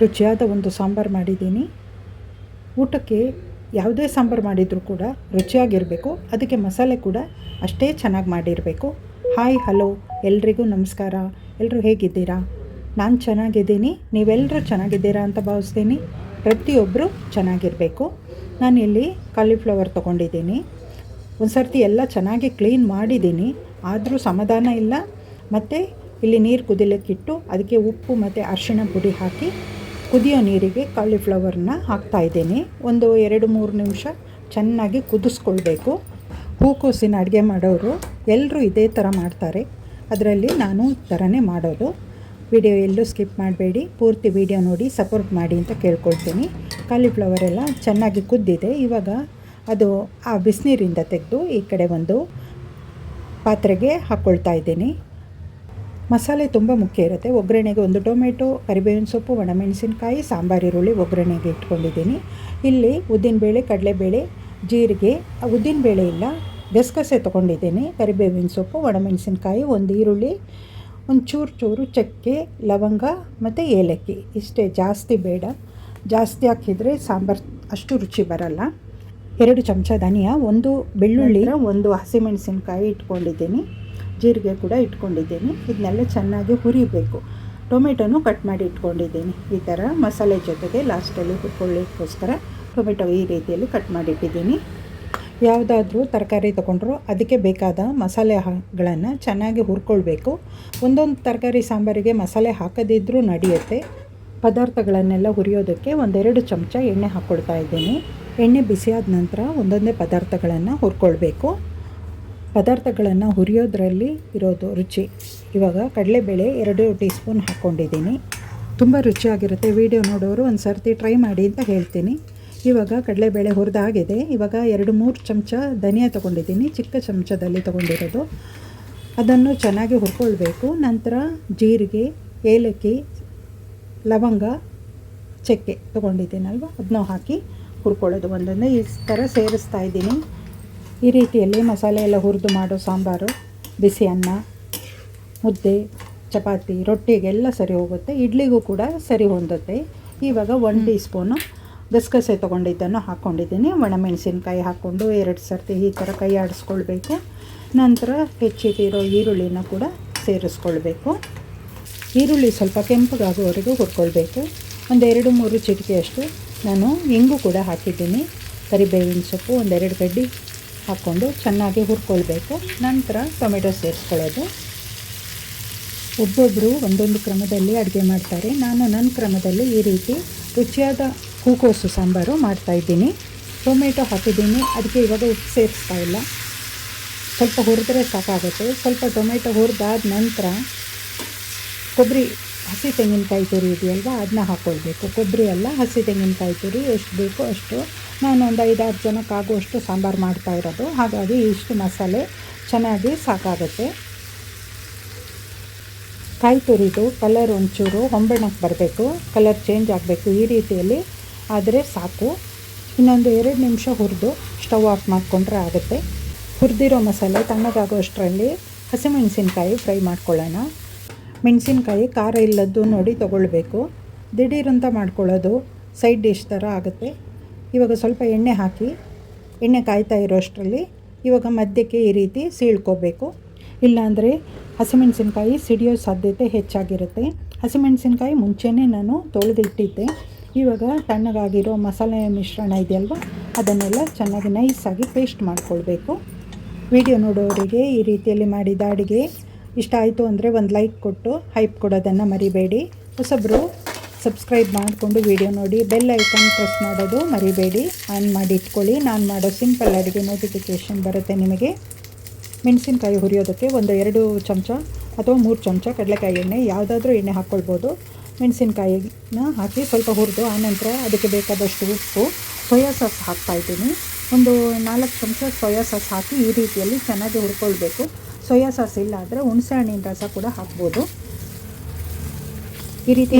ರುಚಿಯಾದ ಒಂದು ಸಾಂಬಾರು ಮಾಡಿದ್ದೀನಿ. ಊಟಕ್ಕೆ ಯಾವುದೇ ಸಾಂಬಾರು ಮಾಡಿದರೂ ಕೂಡ ರುಚಿಯಾಗಿರಬೇಕು, ಅದಕ್ಕೆ ಮಸಾಲೆ ಕೂಡ ಅಷ್ಟೇ ಚೆನ್ನಾಗಿ ಮಾಡಿರಬೇಕು. ಹಾಯ್ ಹಲೋ ಎಲ್ರಿಗೂ ನಮಸ್ಕಾರ. ಎಲ್ಲರೂ ಹೇಗಿದ್ದೀರಾ? ನಾನು ಚೆನ್ನಾಗಿದ್ದೀನಿ, ನೀವೆಲ್ಲರೂ ಚೆನ್ನಾಗಿದ್ದೀರಾ ಅಂತ ಭಾವಿಸ್ತೀನಿ. ಪ್ರತಿಯೊಬ್ಬರು ಚೆನ್ನಾಗಿರಬೇಕು. ನಾನು ಇಲ್ಲಿ ಕಾಲಿಫ್ಲವರ್ ತೊಗೊಂಡಿದ್ದೀನಿ. ಒಂದು ಸರ್ತಿ ಎಲ್ಲ ಚೆನ್ನಾಗಿ ಕ್ಲೀನ್ ಮಾಡಿದ್ದೀನಿ, ಆದರೂ ಸಮಾಧಾನ ಇಲ್ಲ. ಮತ್ತು ಇಲ್ಲಿ ನೀರು ಕುದಿಲಿಕ್ಕಿಟ್ಟು ಅದಕ್ಕೆ ಉಪ್ಪು ಮತ್ತು ಅರಿಶಿಣ ಪುಡಿ ಹಾಕಿ ಕುದಿಯೋ ನೀರಿಗೆ ಕಾಲಿಫ್ಲವರ್ನ ಹಾಕ್ತಾಯಿದ್ದೀನಿ. ಒಂದು 2-3 ನಿಮಿಷ ಚೆನ್ನಾಗಿ ಕುದಿಸ್ಕೊಳ್ಬೇಕು. ಹೂಕೋಸಿನ ಅಡುಗೆ ಮಾಡೋರು ಎಲ್ಲರೂ ಇದೇ ಥರ ಮಾಡ್ತಾರೆ, ಅದರಲ್ಲಿ ನಾನು ಈ ಥರನೇ ಮಾಡೋದು. ವಿಡಿಯೋ ಎಲ್ಲೂ ಸ್ಕಿಪ್ ಮಾಡಬೇಡಿ, ಪೂರ್ತಿ ವಿಡಿಯೋ ನೋಡಿ ಸಪೋರ್ಟ್ ಮಾಡಿ ಅಂತ ಕೇಳ್ಕೊಳ್ತೀನಿ. ಕಾಲಿಫ್ಲವರ್ ಎಲ್ಲ ಚೆನ್ನಾಗಿ ಕುದ್ದಿದೆ. ಇವಾಗ ಅದು ಆ ಬಿಸಿನೀರಿಂದ ತೆಗೆದು ಈ ಕಡೆ ಒಂದು ಪಾತ್ರೆಗೆ ಹಾಕ್ಕೊಳ್ತಾ ಇದ್ದೀನಿ. ಮಸಾಲೆ ತುಂಬ ಮುಖ್ಯ ಇರುತ್ತೆ. ಒಗ್ಗರಣೆಗೆ ಒಂದು ಟೊಮೆಟೊ, ಕರಿಬೇವಿನ ಸೊಪ್ಪು, ಒಣಮೆಣಸಿನ್ಕಾಯಿ, ಸಾಂಬಾರು ಈರುಳ್ಳಿ ಒಗ್ಗರಣೆಗೆ ಇಟ್ಕೊಂಡಿದ್ದೀನಿ. ಇಲ್ಲಿ ಉದ್ದಿನಬೇಳೆ, ಕಡಲೆಬೇಳೆ, ಜೀರಿಗೆ, ಉದ್ದಿನಬೇಳೆ ಇಲ್ಲ ಗಸಗಸೆ ತೊಗೊಂಡಿದ್ದೀನಿ, ಕರಿಬೇವಿನ ಸೊಪ್ಪು, ಒಣಮೆಣಸಿನ್ಕಾಯಿ, ಒಂದು ಈರುಳ್ಳಿ, ಒಂದು ಚೂರು ಚಕ್ಕೆ, ಲವಂಗ ಮತ್ತು ಏಲಕ್ಕಿ. ಇಷ್ಟೇ, ಜಾಸ್ತಿ ಬೇಡ. ಜಾಸ್ತಿ ಹಾಕಿದರೆ ಸಾಂಬಾರು ಅಷ್ಟು ರುಚಿ ಬರಲ್ಲ. 2 ಚಮಚ ಧನಿಯಾ, ಒಂದು ಬೆಳ್ಳುಳ್ಳಿ, ಒಂದು ಹಸಿಮೆಣಸಿನ್ಕಾಯಿ ಇಟ್ಕೊಂಡಿದ್ದೀನಿ, ಜೀರಿಗೆ ಕೂಡ ಇಟ್ಕೊಂಡಿದ್ದೀನಿ. ಇದನ್ನೆಲ್ಲ ಚೆನ್ನಾಗಿ ಹುರಿಬೇಕು. ಟೊಮೆಟೊನೂ ಕಟ್ ಮಾಡಿ ಇಟ್ಕೊಂಡಿದ್ದೀನಿ. ಈ ಥರ ಮಸಾಲೆ ಜೊತೆಗೆ ಲಾಸ್ಟಲ್ಲಿ ಹುರ್ಕೊಳ್ಳಿಕ್ಕೋಸ್ಕರ ಟೊಮೆಟೊ ಈ ರೀತಿಯಲ್ಲಿ ಕಟ್ ಮಾಡಿಟ್ಟಿದ್ದೀನಿ. ಯಾವುದಾದ್ರೂ ತರಕಾರಿ ತೊಗೊಂಡ್ರು ಅದಕ್ಕೆ ಬೇಕಾದ ಮಸಾಲೆಗಳನ್ನು ಚೆನ್ನಾಗಿ ಹುರ್ಕೊಳ್ಬೇಕು. ಒಂದೊಂದು ತರಕಾರಿ ಸಾಂಬಾರಿಗೆ ಮಸಾಲೆ ಹಾಕದಿದ್ದರೂ ನಡೆಯುತ್ತೆ. ಪದಾರ್ಥಗಳನ್ನೆಲ್ಲ ಹುರಿಯೋದಕ್ಕೆ 1-2 ಚಮಚ ಎಣ್ಣೆ ಹಾಕ್ಕೊಳ್ತಾ ಇದ್ದೀನಿ. ಎಣ್ಣೆ ಬಿಸಿಯಾದ ನಂತರ ಒಂದೊಂದೇ ಪದಾರ್ಥಗಳನ್ನು ಹುರ್ಕೊಳ್ಬೇಕು. ಪದಾರ್ಥಗಳನ್ನು ಹುರಿಯೋದ್ರಲ್ಲಿ ಇರೋದು ರುಚಿ. ಇವಾಗ ಕಡಲೆಬೇಳೆ 2 ಟೀ ಸ್ಪೂನ್ ಹಾಕ್ಕೊಂಡಿದ್ದೀನಿ. ತುಂಬ ರುಚಿಯಾಗಿರುತ್ತೆ. ವಿಡಿಯೋ ನೋಡೋರು ಒಂದು ಸರ್ತಿ ಟ್ರೈ ಮಾಡಿ ಅಂತ ಹೇಳ್ತೀನಿ. ಇವಾಗ ಕಡಲೆಬೇಳೆ ಹುರಿದಾಗಿದೆ. ಇವಾಗ 2-3 ಚಮಚ ಧನಿಯಾ ತೊಗೊಂಡಿದ್ದೀನಿ, ಚಿಕ್ಕ ಚಮಚದಲ್ಲಿ ತೊಗೊಂಡಿರೋದು. ಅದನ್ನು ಚೆನ್ನಾಗಿ ಹುರ್ಕೊಳ್ಬೇಕು. ನಂತರ ಜೀರಿಗೆ, ಏಲಕ್ಕಿ, ಲವಂಗ, ಚಕ್ಕೆ ತೊಗೊಂಡಿದ್ದೀನಲ್ವ, ಅದನ್ನು ಹಾಕಿ ಹುರ್ಕೊಳ್ಳೋದು. ಒಂದೊಂದೇ ಈ ಥರ ಸೇರಿಸ್ತಾ ಇದ್ದೀನಿ. ಈ ರೀತಿಯಲ್ಲಿ ಮಸಾಲೆ ಎಲ್ಲ ಹುರಿದು ಮಾಡೋ ಸಾಂಬಾರು ಬಿಸಿ ಅನ್ನ, ಮುದ್ದೆ, ಚಪಾತಿ, ರೊಟ್ಟಿಗೆಲ್ಲ ಸರಿ ಹೋಗುತ್ತೆ. ಇಡ್ಲಿಗೂ ಕೂಡ ಸರಿ ಹೊಂದುತ್ತೆ. ಇವಾಗ 1 ಟೀ ಸ್ಪೂನು ಗಸಗಸೆ ತೊಗೊಂಡಿದ್ದನ್ನು ಹಾಕ್ಕೊಂಡಿದ್ದೀನಿ. ಒಣಮೆಣಸಿನ್ಕಾಯಿ ಹಾಕ್ಕೊಂಡು 2 ಸರ್ತಿ ಈ ಥರ ಕೈ ಆಡಿಸ್ಕೊಳ್ಬೇಕು. ನಂತರ ಹೆಚ್ಚಿಟ್ಟಿರೋ ಈರುಳ್ಳಿನ ಕೂಡ ಸೇರಿಸ್ಕೊಳ್ಬೇಕು. ಈರುಳ್ಳಿ ಸ್ವಲ್ಪ ಕೆಂಪಗಾಗೋವರೆಗೂ ಹುರ್ಕೊಳ್ಬೇಕು. ಒಂದು 2-3 ಚಿಟಿಕೆಯಷ್ಟು ನಾನು ಇಂಗು ಕೂಡ ಹಾಕಿದ್ದೀನಿ. ಕರಿಬೇವಿನ ಸೊಪ್ಪು 1-2 ಕಡ್ಡಿ ಹಾಕ್ಕೊಂಡು ಚೆನ್ನಾಗಿ ಹುರ್ಕೊಳ್ಬೇಕು. ನಂತರ ಟೊಮೆಟೊ ಸೇರಿಸ್ಕೊಳ್ಳೋದು. ಒಬ್ಬೊಬ್ಬರು ಒಂದೊಂದು ಕ್ರಮದಲ್ಲಿ ಅಡುಗೆ ಮಾಡ್ತಾರೆ. ನಾನು ನನ್ನ ಕ್ರಮದಲ್ಲಿ ಈ ರೀತಿ ರುಚಿಯಾದ ಹೂಕೋಸು ಸಾಂಬಾರು ಮಾಡ್ತಾಯಿದ್ದೀನಿ. ಟೊಮೆಟೊ ಹಾಕಿದ್ದೀನಿ, ಅದಕ್ಕೆ ಇವಾಗ ಉಪ್ಪು ಸೇರಿಸ್ತಾ ಇಲ್ಲ. ಸ್ವಲ್ಪ ಹುರಿದ್ರೆ ಸಾಕಾಗುತ್ತೆ. ಸ್ವಲ್ಪ ಟೊಮೆಟೊ ಹುರಿದಾದ ನಂತರ ಕೊಬ್ಬರಿ, ಹಸಿ ತೆಂಗಿನಕಾಯಿ ತುರಿ ಇದೆಯಲ್ವ, ಅದನ್ನ ಹಾಕ್ಕೊಳ್ಬೇಕು. ಕೊಬ್ಬರಿ ಅಲ್ಲ, ಹಸಿ ತೆಂಗಿನಕಾಯಿ ತುರಿ ಎಷ್ಟು ಬೇಕೋ ಅಷ್ಟು. ನಾನು ಒಂದು 5-6 ಜನಕ್ಕಾಗುವಷ್ಟು ಸಾಂಬಾರು ಮಾಡ್ತಾ ಇರೋದು, ಹಾಗಾಗಿ ಇಷ್ಟು ಮಸಾಲೆ ಚೆನ್ನಾಗಿ ಸಾಕಾಗುತ್ತೆ. ಕಾಯಿ ತುರಿದು ಕಲರ್ ಒಂಚೂರು ಹೊಂಬಣ್ಣಕ್ಕೆ ಬರಬೇಕು, ಕಲರ್ ಚೇಂಜ್ ಆಗಬೇಕು. ಈ ರೀತಿಯಲ್ಲಿ ಆದರೆ ಸಾಕು. ಇನ್ನೊಂದು 2 ನಿಮಿಷ ಹುರಿದು ಸ್ಟವ್ ಆಫ್ ಮಾಡಿಕೊಂಡ್ರೆ ಆಗುತ್ತೆ. ಹುರಿದಿರೋ ಮಸಾಲೆ ತಣ್ಣಗಾಗೋ ಅಷ್ಟರಲ್ಲಿ ಹಸಿಮೆಣಸಿನ್ಕಾಯಿ ಫ್ರೈ ಮಾಡ್ಕೊಳ್ಳೋಣ. ಮೆಣಸಿನ್ಕಾಯಿ ಖಾರ ಇಲ್ಲದ್ದು ನೋಡಿ ತೊಗೊಳ್ಬೇಕು. ದಿಢೀರಂತ ಮಾಡ್ಕೊಳ್ಳೋದು ಸೈಡ್ ಡಿಶ್ ಥರ ಆಗುತ್ತೆ. ಇವಾಗ ಸ್ವಲ್ಪ ಎಣ್ಣೆ ಹಾಕಿ, ಎಣ್ಣೆ ಕಾಯ್ತಾ ಇರೋ ಅಷ್ಟರಲ್ಲಿ ಇವಾಗ ಮಧ್ಯಕ್ಕೆ ಈ ರೀತಿ ಸೀಳ್ಕೋಬೇಕು. ಇಲ್ಲಾಂದರೆ ಹಸಿಮೆಣಸಿನ್ಕಾಯಿ ಸಿಡಿಯೋ ಸಾಧ್ಯತೆ ಹೆಚ್ಚಾಗಿರುತ್ತೆ. ಹಸಿಮೆಣಸಿನ್ಕಾಯಿ ಮುಂಚೆನೇ ನಾನು ತೊಳೆದಿಟ್ಟಿದ್ದೆ. ಇವಾಗ ತಣ್ಣಗಾಗಿರೋ ಮಸಾಲೆ ಮಿಶ್ರಣ ಇದೆಯಲ್ವ, ಅದನ್ನೆಲ್ಲ ಚೆನ್ನಾಗಿ ನೈಸಾಗಿ ಪೇಸ್ಟ್ ಮಾಡ್ಕೊಳ್ಬೇಕು. ವಿಡಿಯೋ ನೋಡೋರಿಗೆ ಈ ರೀತಿಯಲ್ಲಿ ಮಾಡಿದ ಅಡುಗೆ ಇಷ್ಟ ಆಯಿತು ಅಂದರೆ ಒಂದು ಲೈಕ್ ಕೊಟ್ಟು ಹೈಪ್ ಕೊಡೋದನ್ನು ಮರಿಬೇಡಿ. ಹೊಸಬ್ರು ಸಬ್ಸ್ಕ್ರೈಬ್ ಮಾಡಿಕೊಂಡು ವಿಡಿಯೋ ನೋಡಿ, ಬೆಲ್ ಐಕಾನ್ ಪ್ರೆಸ್ ಮಾಡೋದು ಮರಿಬೇಡಿ. ಆನ್ ಮಾಡಿ ಇಟ್ಕೊಳ್ಳಿ. ನಾನು ಮಾಡೋ ಸಿಂಪಲ್ ಅಡುಗೆ ನೋಟಿಫಿಕೇಷನ್ ಬರುತ್ತೆ ನಿಮಗೆ. ಮೆಣಸಿನ್ಕಾಯಿ ಹುರಿಯೋದಕ್ಕೆ 1-2 ಚಮಚ ಅಥವಾ 3 ಚಮಚ ಕಡಲೆಕಾಯಿ ಎಣ್ಣೆ, ಯಾವುದಾದ್ರೂ ಎಣ್ಣೆ ಹಾಕ್ಕೊಳ್ಬೋದು. ಮೆಣಸಿನ್ಕಾಯಿನ ಹಾಕಿ ಸ್ವಲ್ಪ ಹುರಿದು ಆನಂತರ ಅದಕ್ಕೆ ಬೇಕಾದಷ್ಟು ಉಪ್ಪು, ಸೋಯಾ ಸಾಸ್ ಹಾಕ್ತಾಯಿದ್ದೀನಿ. ಒಂದು 4 ಚಮಚ ಸೋಯಾ ಸಾಸ್ ಹಾಕಿ ಈ ರೀತಿಯಲ್ಲಿ ಚೆನ್ನಾಗಿ ಹುರ್ಕೊಳ್ಬೇಕು. ಸೋಯಾ ಸಾಸ್ ಇಲ್ಲ ಆದರೆ ಹುಣಸೆ ಹಣ್ಣಿನ ರಸ ಕೂಡ ಹಾಕ್ಬೋದು. ಈ ರೀತಿ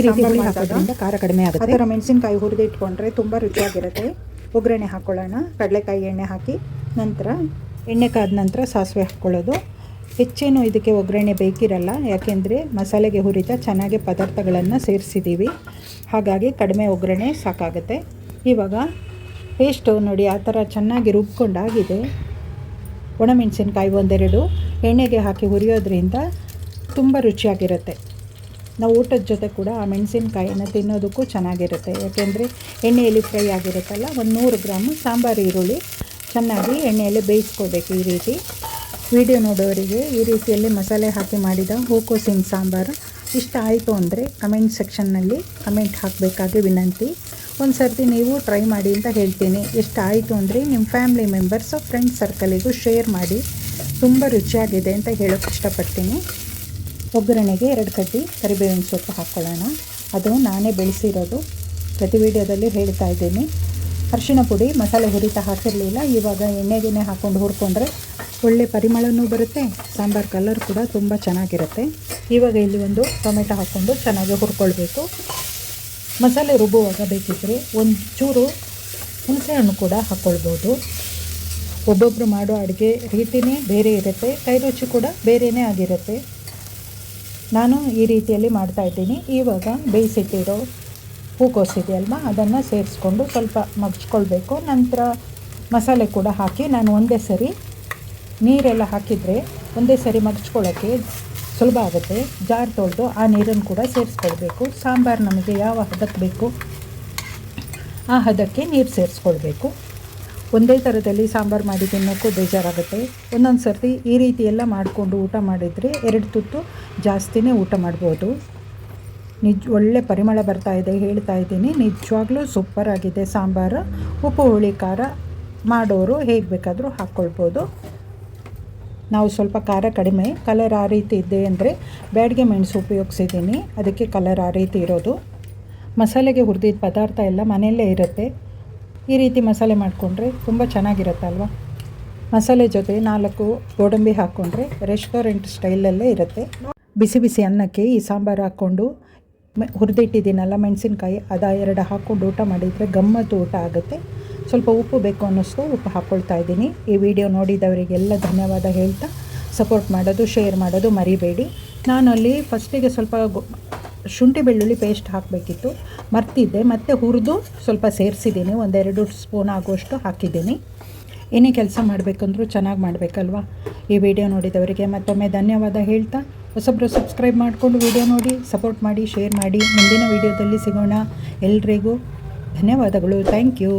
ಹಾಕೋದ್ರಿಂದ ಖಾರ ಕಡಿಮೆ ಆಗುತ್ತೆ. ಅದರ ಮೆಣಸಿನ್ಕಾಯಿ ಹುರಿದು ಇಟ್ಕೊಂಡ್ರೆ ತುಂಬ ರುಚಿಯಾಗಿರುತ್ತೆ. ಒಗ್ಗರಣೆ ಹಾಕ್ಕೊಳ್ಳೋಣ. ಕಡಲೆಕಾಯಿ ಎಣ್ಣೆ ಹಾಕಿ ನಂತರ ಎಣ್ಣೆ ಕಾದ ನಂತರ ಸಾಸಿವೆ ಹಾಕ್ಕೊಳ್ಳೋದು. ಹೆಚ್ಚೇನು ಇದಕ್ಕೆ ಒಗ್ಗರಣೆ ಬೇಕಿರಲ್ಲ, ಯಾಕೆಂದರೆ ಮಸಾಲೆಗೆ ಹುರಿದ ಚೆನ್ನಾಗಿ ಪದಾರ್ಥಗಳನ್ನು ಸೇರಿಸಿದ್ದೀವಿ, ಹಾಗಾಗಿ ಕಡಿಮೆ ಒಗ್ಗರಣೆ ಸಾಕಾಗುತ್ತೆ. ಇವಾಗ ಪೇಸ್ಟು ನೋಡಿ ಆ ಥರ ಚೆನ್ನಾಗಿ ರುಬ್ಕೊಂಡಾಗಿದೆ. ಒಣಮೆಣಸಿನ್ಕಾಯಿ ಒಂದೆರಡು ಎಣ್ಣೆಗೆ ಹಾಕಿ ಹುರಿಯೋದ್ರಿಂದ ತುಂಬ ರುಚಿಯಾಗಿರುತ್ತೆ. ನಾವು ಊಟದ ಜೊತೆ ಕೂಡ ಆ ಮೆಣಸಿನ್ಕಾಯಿಯನ್ನು ತಿನ್ನೋದಕ್ಕೂ ಚೆನ್ನಾಗಿರುತ್ತೆ, ಯಾಕೆಂದರೆ ಎಣ್ಣೆಯಲ್ಲಿ ಫ್ರೈ ಆಗಿರುತ್ತಲ್ಲ. ಒಂದು 100 ಗ್ರಾಮ್ ಸಾಂಬಾರು ಈರುಳ್ಳಿ ಚೆನ್ನಾಗಿ ಎಣ್ಣೆಯಲ್ಲಿ ಬೇಯಿಸ್ಕೋಬೇಕು. ಈ ರೀತಿ ವಿಡಿಯೋ ನೋಡೋರಿಗೆ ಈ ರೀತಿಯಲ್ಲಿ ಮಸಾಲೆ ಹಾಕಿ ಮಾಡಿದ ಹೂಕೋಸಿನ ಸಾಂಬಾರು ಇಷ್ಟ ಆಯಿತು ಅಂದರೆ ಕಮೆಂಟ್ ಸೆಕ್ಷನ್ನಲ್ಲಿ ಕಮೆಂಟ್ ಹಾಕಬೇಕಾಗಿ ವಿನಂತಿ. ಒಂದು ಸರ್ತಿ ನೀವು ಟ್ರೈ ಮಾಡಿ ಅಂತ ಹೇಳ್ತೀನಿ. ಇಷ್ಟ ಆಯಿತು ಅಂದರೆ ನಿಮ್ಮ ಫ್ಯಾಮಿಲಿ ಮೆಂಬರ್ಸ್, ಫ್ರೆಂಡ್ಸ್ ಸರ್ಕಲಿಗೂ ಶೇರ್ ಮಾಡಿ. ತುಂಬ ರುಚಿಯಾಗಿದೆ ಅಂತ ಹೇಳೋಕ್ಕೆ ಇಷ್ಟಪಡ್ತೀನಿ. ಒಗ್ಗರಣೆಗೆ 2 ಕಡ್ಡಿ ಕರಿಬೇವಿನ ಸೊಪ್ಪು ಹಾಕ್ಕೊಳ್ಳೋಣ. ಅದು ನಾನೇ ಬೆಳೆಸಿರೋದು, ಪ್ರತಿ ವಿಡಿಯೋದಲ್ಲಿ ಹೇಳ್ತಾ ಇದ್ದೀನಿ. ಅರಿಶಿಣ ಪುಡಿ ಮಸಾಲೆ ಹುರಿತಾ ಹಾಕಿರಲಿಲ್ಲ, ಇವಾಗ ಎಣ್ಣೆಗೆ ಹಾಕ್ಕೊಂಡು ಹುರ್ಕೊಂಡ್ರೆ ಒಳ್ಳೆ ಪರಿಮಳನೂ ಬರುತ್ತೆ, ಸಾಂಬಾರು ಕಲರ್ ಕೂಡ ತುಂಬ ಚೆನ್ನಾಗಿರುತ್ತೆ. ಇವಾಗ ಇಲ್ಲಿ ಒಂದು ಟೊಮೆಟೊ ಹಾಕ್ಕೊಂಡು ಚೆನ್ನಾಗಿ ಹುರ್ಕೊಳ್ಬೇಕು. ಮಸಾಲೆ ರುಬ್ಬುವಾಗ ಬೇಕಿದ್ದರೆ ಒಂದು ಚೂರು ಹುಣಸೆಹಣ್ಣು ಕೂಡ ಹಾಕ್ಕೊಳ್ಬೋದು. ಒಬ್ಬೊಬ್ಬರು ಮಾಡೋ ಅಡುಗೆ ರೀತಿಯೇ ಬೇರೆ ಇರುತ್ತೆ, ಕೈ ರುಚಿ ಕೂಡ ಬೇರೆಯೇ ಆಗಿರುತ್ತೆ. ನಾನು ಈ ರೀತಿಯಲ್ಲಿ ಮಾಡ್ತಾಯಿದ್ದೀನಿ. ಇವಾಗ ಬೇಯಿಸಿಟ್ಟಿರೋ ಹೂಕೋಸಿದೆಯಲ್ವ, ಅದನ್ನು ಸೇರಿಸ್ಕೊಂಡು ಸ್ವಲ್ಪ ಮಗ್ಚ್ಕೊಳ್ಬೇಕು. ನಂತರ ಮಸಾಲೆ ಕೂಡ ಹಾಕಿ ನಾನು ಒಂದೇ ಸರಿ ನೀರೆಲ್ಲ ಹಾಕಿದರೆ ಒಂದೇ ಸರಿ ಮಗ್ಚ್ಕೊಳ್ಳೋಕ್ಕೆ ಸುಲಭ ಆಗುತ್ತೆ. ಜಾರ್ ತೊಳೆದು ಆ ನೀರನ್ನು ಕೂಡ ಸೇರಿಸ್ಕೊಳ್ಬೇಕು. ಸಾಂಬಾರು ನಮಗೆ ಯಾವ ಹದಕ್ಕೆ ಬೇಕು ಆ ಹದಕ್ಕೆ ನೀರು ಸೇರಿಸ್ಕೊಳ್ಬೇಕು. ಒಂದೇ ಥರದಲ್ಲಿ ಸಾಂಬಾರು ಮಾಡಿ ತಿನ್ನೋಕ್ಕೂ ಬೇಜಾರಾಗುತ್ತೆ. ಒಂದೊಂದು ಸರ್ತಿ ಈ ರೀತಿ ಎಲ್ಲ ಮಾಡಿಕೊಂಡು ಊಟ ಮಾಡಿದರೆ 2 ತುತ್ತು ಜಾಸ್ತಿನೇ ಊಟ ಮಾಡ್ಬೋದು. ಒಳ್ಳೆ ಪರಿಮಳ ಬರ್ತಾಯಿದೆ, ಹೇಳ್ತಾ ಇದ್ದೀನಿ. ನಿಜವಾಗ್ಲೂ ಸೂಪರಾಗಿದೆ ಸಾಂಬಾರು. ಉಪ್ಪು ಹುಳಿ ಖಾರ ಮಾಡೋರು ಹೇಗೆ ಬೇಕಾದರೂ ಹಾಕ್ಕೊಳ್ಬೋದು. ನಾವು ಸ್ವಲ್ಪ ಖಾರ ಕಡಿಮೆ, ಕಲರ್ ಆ ರೀತಿ ಇದೆ ಅಂದರೆ ಬ್ಯಾಡಗೆ ಮೆಣಸು ಉಪಯೋಗಿಸಿದ್ದೀನಿ, ಅದಕ್ಕೆ ಕಲರ್ ಆ ರೀತಿ ಇರೋದು. ಮಸಾಲೆಗೆ ಹುರಿದಿದ್ದ ಪದಾರ್ಥ ಎಲ್ಲ ಮನೆಯಲ್ಲೇ ಇರುತ್ತೆ. ಈ ರೀತಿ ಮಸಾಲೆ ಮಾಡಿಕೊಂಡ್ರೆ ತುಂಬ ಚೆನ್ನಾಗಿರುತ್ತಲ್ವ. ಮಸಾಲೆ ಜೊತೆ 4 ಗೋಡಂಬಿ ಹಾಕ್ಕೊಂಡ್ರೆ ರೆಸ್ಟೋರೆಂಟ್ ಸ್ಟೈಲಲ್ಲೇ ಇರುತ್ತೆ. ಬಿಸಿ ಬಿಸಿ ಅನ್ನಕ್ಕೆ ಈ ಸಾಂಬಾರು ಹಾಕ್ಕೊಂಡು ಹುರಿದಿಟ್ಟಿದ್ದೀನಲ್ಲ ಮೆಣಸಿನ್ಕಾಯಿ, ಅದ 2 ಹಾಕ್ಕೊಂಡು ಊಟ ಮಾಡಿದರೆ ಗಮ್ಮತ್ತು ಊಟ ಆಗುತ್ತೆ. ಸ್ವಲ್ಪ ಉಪ್ಪು ಬೇಕು ಅನ್ನಿಸ್ತು, ಉಪ್ಪು ಹಾಕ್ಕೊಳ್ತಾ ಇದ್ದೀನಿ. ಈ ವಿಡಿಯೋ ನೋಡಿದವರಿಗೆಲ್ಲ ಧನ್ಯವಾದ ಹೇಳ್ತಾ ಸಪೋರ್ಟ್ ಮಾಡೋದು, ಶೇರ್ ಮಾಡೋದು ಮರಿಬೇಡಿ. ನಾನಲ್ಲಿ ಫಸ್ಟಿಗೆ ಸ್ವಲ್ಪ ಶುಂಠಿ ಬೆಳ್ಳುಳ್ಳಿ ಪೇಸ್ಟ್ ಹಾಕಬೇಕಿತ್ತು, ಮರ್ತಿದ್ದೆ. ಮತ್ತು ಹುರಿದು ಸ್ವಲ್ಪ ಸೇರಿಸಿದ್ದೀನಿ, 1-2 ಸ್ಪೂನ್ ಆಗುವಷ್ಟು ಹಾಕಿದ್ದೀನಿ. ಏನೇ ಕೆಲಸ ಮಾಡಬೇಕಂದ್ರೂ ಚೆನ್ನಾಗಿ ಮಾಡಬೇಕಲ್ವ. ಈ ವಿಡಿಯೋ ನೋಡಿದವರಿಗೆ ಮತ್ತೊಮ್ಮೆ ಧನ್ಯವಾದ ಹೇಳ್ತಾ, ಹೊಸಬ್ರು ಸಬ್ಸ್ಕ್ರೈಬ್ ಮಾಡಿಕೊಂಡು ವಿಡಿಯೋ ನೋಡಿ ಸಪೋರ್ಟ್ ಮಾಡಿ, ಶೇರ್ ಮಾಡಿ. ಮುಂದಿನ ವಿಡಿಯೋದಲ್ಲಿ ಸಿಗೋಣ. ಎಲ್ರಿಗೂ ಧನ್ಯವಾದಗಳು. Thank you.